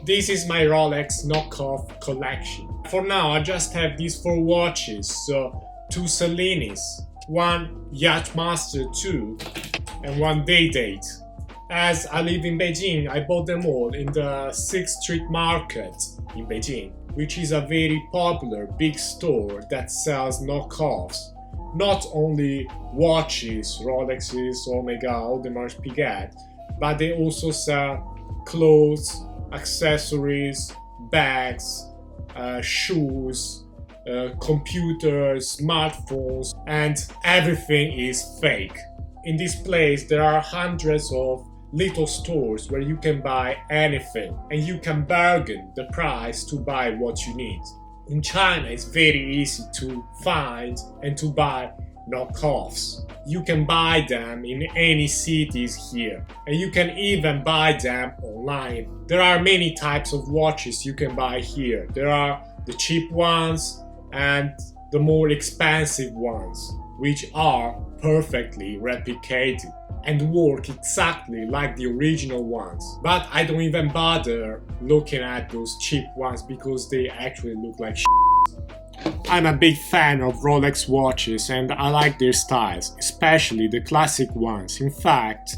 This is my Rolex knockoff collection. For now, I just have these 4 watches, so 2 Cellinis, 1 Yachtmaster 2, and 1 Day-Date. As I live in Beijing, I bought them all in the 6th Street Market in Beijing, which is a very popular big store that sells knockoffs. Not only watches, Rolexes, Omega, Audemars Piguet, but they also sell clothes, accessories, bags, shoes, computers, smartphones, and everything is fake. In this place there are hundreds of little stores where you can buy anything and you can bargain the price to buy what you need. In China it's very easy to find and to buy knockoffs. You can buy them in any cities here, and you can even buy them online. There are many types of watches you can buy here. There are the cheap ones and the more expensive ones, which are perfectly replicated and work exactly like the original ones. But I don't even bother looking at those cheap ones because they actually look like shit. I'm a big fan of Rolex watches and I like their styles, especially the classic ones. In fact,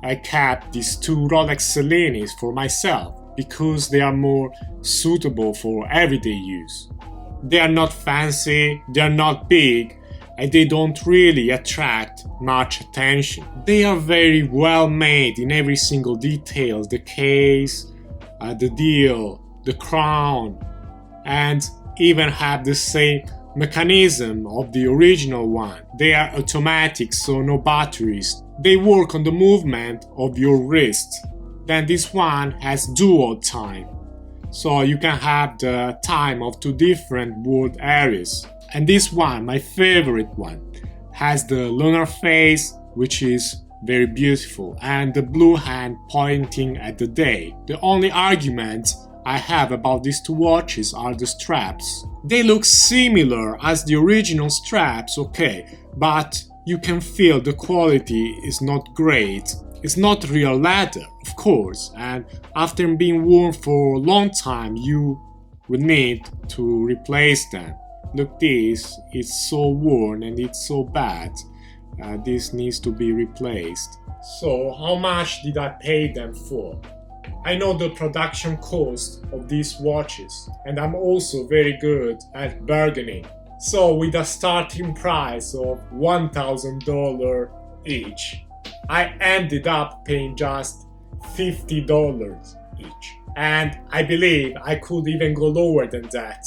I kept these 2 Rolex Cellinis for myself because they are more suitable for everyday use. They are not fancy, they are not big, and they don't really attract much attention. They are very well made in every single detail, the case, the dial, the crown, and even have the same mechanism of the original one. They are automatic, so no batteries. They work on the movement of your wrist. Then this one has dual time, so you can have the time of 2 different world areas. And this one, my favorite one, has the lunar phase, which is very beautiful, and the blue hand pointing at the day. The only argument I have about these 2 watches are the straps. They look similar as the original straps, okay, but you can feel the quality is not great. It's not real leather, of course, and after being worn for a long time, you will need to replace them. Look, this, it's so worn and it's so bad. This needs to be replaced. So, how much did I pay them for? I know the production cost of these watches, and I'm also very good at bargaining. So with a starting price of $1,000 each, I ended up paying just $50 each. And I believe I could even go lower than that.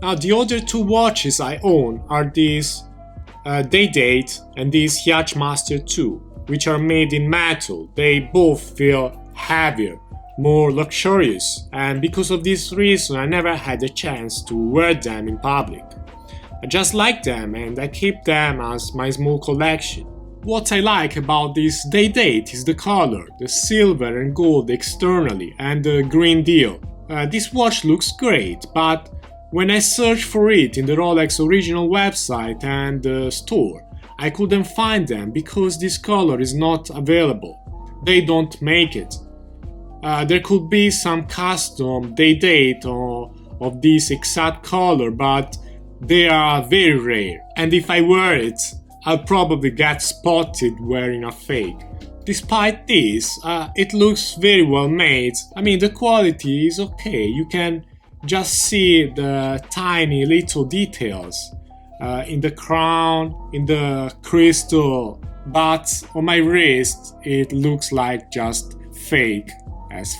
Now the other 2 watches I own are these Day-Date and this Yachtmaster 2, which are made in metal. They both feel heavier, more luxurious, and because of this reason I never had a chance to wear them in public. I just like them and I keep them as my small collection. What I like about this Day-Date is the color, the silver and gold externally, and the green dial. This watch looks great, but when I searched for it in the Rolex original website and the store, I couldn't find them because this color is not available. They don't make it. There could be some custom Day-Date of this exact color, but they are very rare. And if I wear it, I'll probably get spotted wearing a fake. Despite this, it looks very well made. I mean, the quality is okay. You can just see the tiny little details in the crown, in the crystal, but on my wrist it looks like just fake as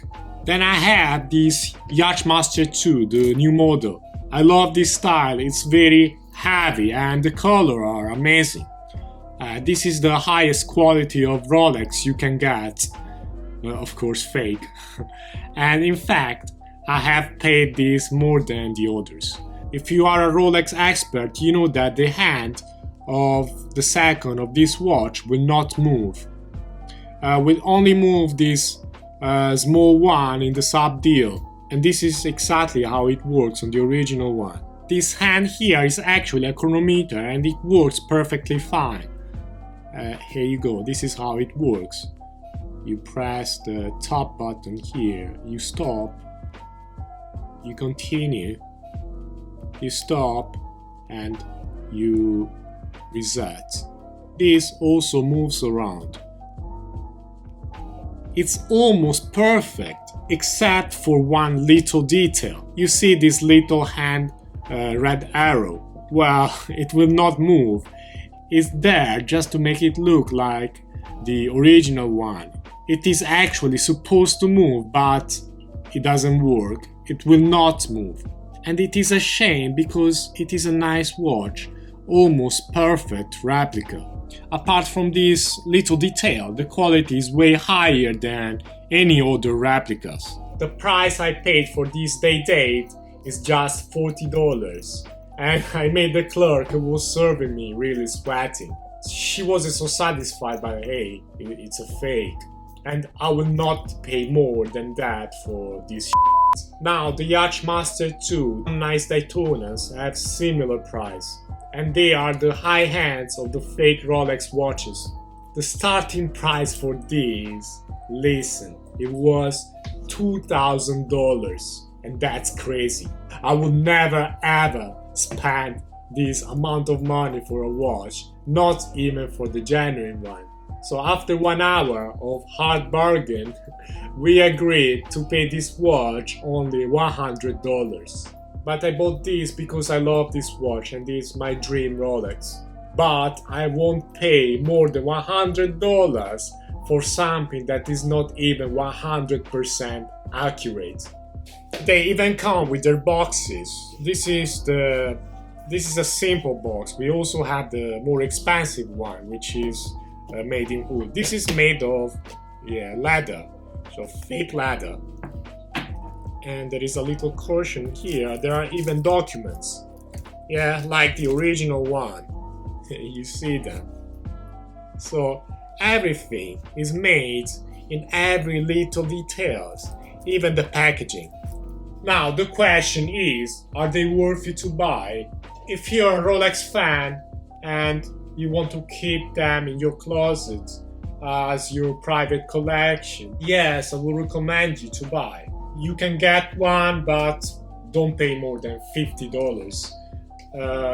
f***. Then I have this Yachtmaster 2, the new model. I love this style, it's very heavy and the color are amazing. This is the highest quality of Rolex you can get, of course fake. And in fact, I have paid this more than the others. If you are a Rolex expert, you know that the hand of the second of this watch will not move. Will only move this small one in the subdial, and this is exactly how it works on the original one. This hand here is actually a chronometer and it works perfectly fine. Here you go, this is how it works. You press the top button here, you stop, you continue, you stop, and you reset. This also moves around. It's almost perfect, except for one little detail. You see this little hand red arrow? Well, it will not move. It's there just to make it look like the original one. It is actually supposed to move, but it doesn't work. It will not move. And it is a shame because it is a nice watch, almost perfect replica. Apart from this little detail, the quality is way higher than any other replicas. The price I paid for this date is just $40, and I made the clerk who was serving me really sweating. She wasn't so satisfied, but hey, it's a fake, and I will not pay more than that for this shit. Now the Yachtmaster 2 nice Daytonas have similar price, and they are the high hands of the fake Rolex watches. The starting price for these, listen, it was $2,000, and that's crazy. I would never ever spend this amount of money for a watch, not even for the genuine one. So after 1 hour of hard bargain, we agreed to pay this watch only $100. But I bought this because I love this watch and it's my dream Rolex. But I won't pay more than $100 for something that is not even 100% accurate. They even come with their boxes. This is a simple box. We also have the more expensive one, which is made in wood. This is made of leather, so fake leather. And there is a little caution here. There are even documents, like the original one. You see them. So everything is made in every little details, even the packaging. Now the question is, are they worth it to buy? If you're a Rolex fan and you want to keep them in your closet as your private collection, yes, I will recommend you to buy. You can get one, but don't pay more than $50,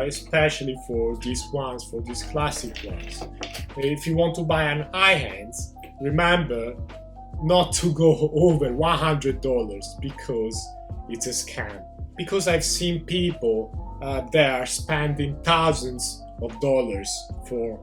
especially for these ones, for these classic ones. If you want to buy an high-end, remember not to go over $100 because it's a scam. Because I've seen people there spending thousands of dollars for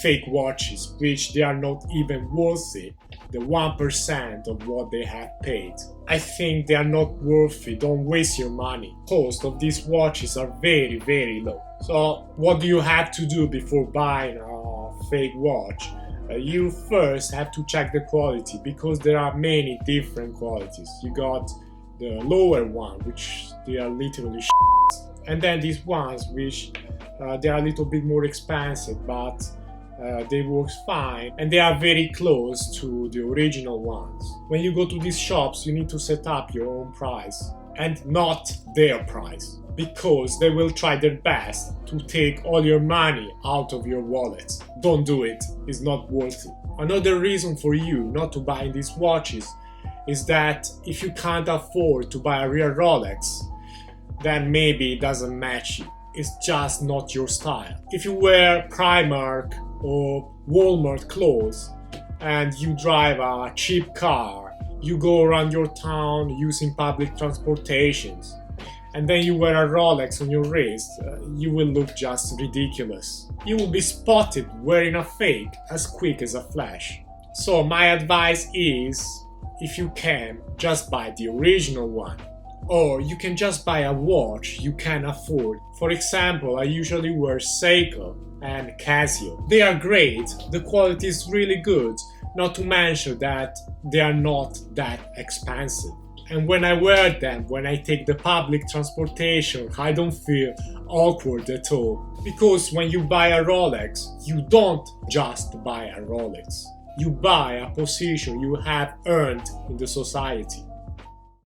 fake watches, which they are not even worth it, the 1% of what they have paid. I think they are not worth it. Don't waste your money. Cost of these watches are very, very low. So what do you have to do before buying a fake watch? You first have to check the quality, because there are many different qualities. You got the lower one, which they are literally shit. And then these ones, which they are a little bit more expensive, but they work fine, and they are very close to the original ones. When you go to these shops, you need to set up your own price and not their price, because they will try their best to take all your money out of your wallet. Don't do it, it's not worth it. Another reason for you not to buy these watches is that if you can't afford to buy a real Rolex, then maybe it doesn't match you. It's just not your style. If you wear Primark or Walmart clothes and you drive a cheap car, you go around your town using public transportations, and then you wear a Rolex on your wrist, you will look just ridiculous. You will be spotted wearing a fake as quick as a flash. So my advice is, if you can, just buy the original one. Or you can just buy a watch you can afford. For example, I usually wear Seiko and Casio. They are great, the quality is really good, not to mention that they are not that expensive. And when I wear them, when I take the public transportation, I don't feel awkward at all. Because when you buy a Rolex, you don't just buy a Rolex. You buy a position you have earned in the society.